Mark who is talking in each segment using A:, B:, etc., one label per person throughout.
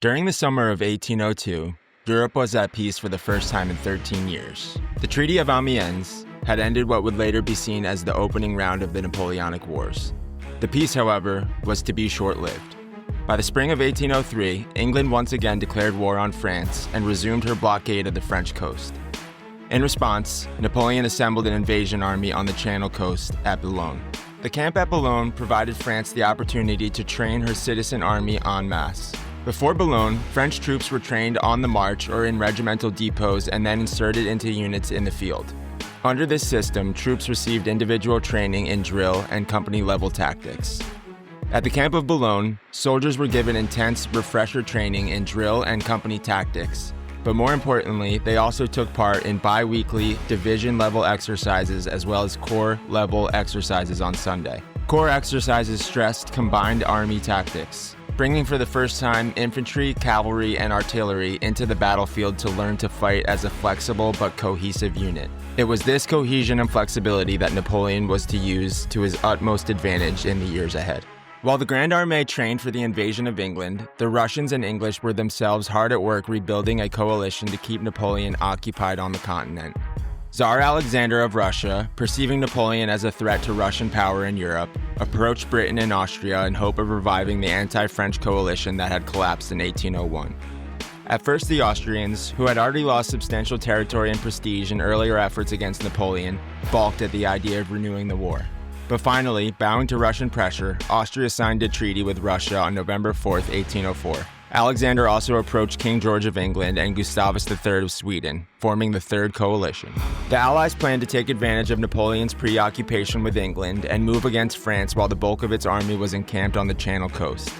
A: During the summer of 1802, Europe was at peace for the first time in 13 years. The Treaty of Amiens had ended what would later be seen as the opening round of the Napoleonic Wars. The peace, however, was to be short-lived. By the spring of 1803, England once again declared war on France and resumed her blockade of the French coast. In response, Napoleon assembled an invasion army on the Channel coast at Boulogne. The camp at Boulogne provided France the opportunity to train her citizen army en masse. Before Boulogne, French troops were trained on the march or in regimental depots and then inserted into units in the field. Under this system, troops received individual training in drill and company-level tactics. At the camp of Boulogne, soldiers were given intense refresher training in drill and company tactics, but more importantly, they also took part in bi-weekly division-level exercises as well as corps-level exercises on Sunday. Corps exercises stressed combined army tactics, bringing for the first time infantry, cavalry, and artillery into the battlefield to learn to fight as a flexible but cohesive unit. It was this cohesion and flexibility that Napoleon was to use to his utmost advantage in the years ahead. While the Grande Armée trained for the invasion of England, the Russians and English were themselves hard at work rebuilding a coalition to keep Napoleon occupied on the continent. Tsar Alexander of Russia, perceiving Napoleon as a threat to Russian power in Europe, approached Britain and Austria in hope of reviving the anti-French coalition that had collapsed in 1801. At first, the Austrians, who had already lost substantial territory and prestige in earlier efforts against Napoleon, balked at the idea of renewing the war. But finally, bowing to Russian pressure, Austria signed a treaty with Russia on November 4, 1804. Alexander also approached King George of England and Gustavus III of Sweden, forming the Third Coalition. The Allies planned to take advantage of Napoleon's preoccupation with England and move against France while the bulk of its army was encamped on the Channel coast.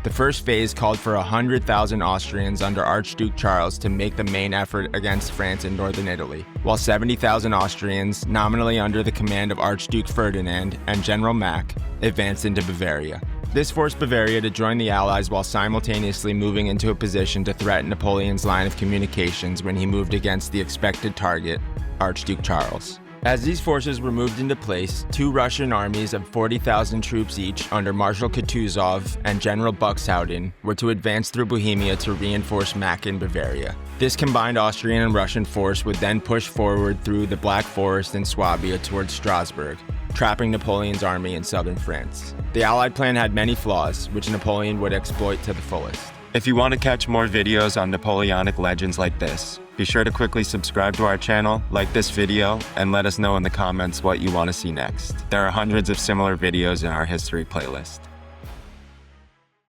A: The first phase called for 100,000 Austrians under Archduke Charles to make the main effort against France in northern Italy, while 70,000 Austrians, nominally under the command of Archduke Ferdinand and General Mack, advanced into Bavaria. This forced Bavaria to join the Allies while simultaneously moving into a position to threaten Napoleon's line of communications when he moved against the expected target, Archduke Charles. As these forces were moved into place, two Russian armies of 40,000 troops each under Marshal Kutuzov and General Buxhowden were to advance through Bohemia to reinforce Mack in Bavaria. This combined Austrian and Russian force would then push forward through the Black Forest and Swabia towards Strasbourg, trapping Napoleon's army in southern France. The Allied plan had many flaws, which Napoleon would exploit to the fullest. If you want to catch more videos on Napoleonic legends like this, be sure to quickly subscribe to our channel, like this video, and let us know in the comments what you want to see next. There are hundreds of similar videos in our history playlist.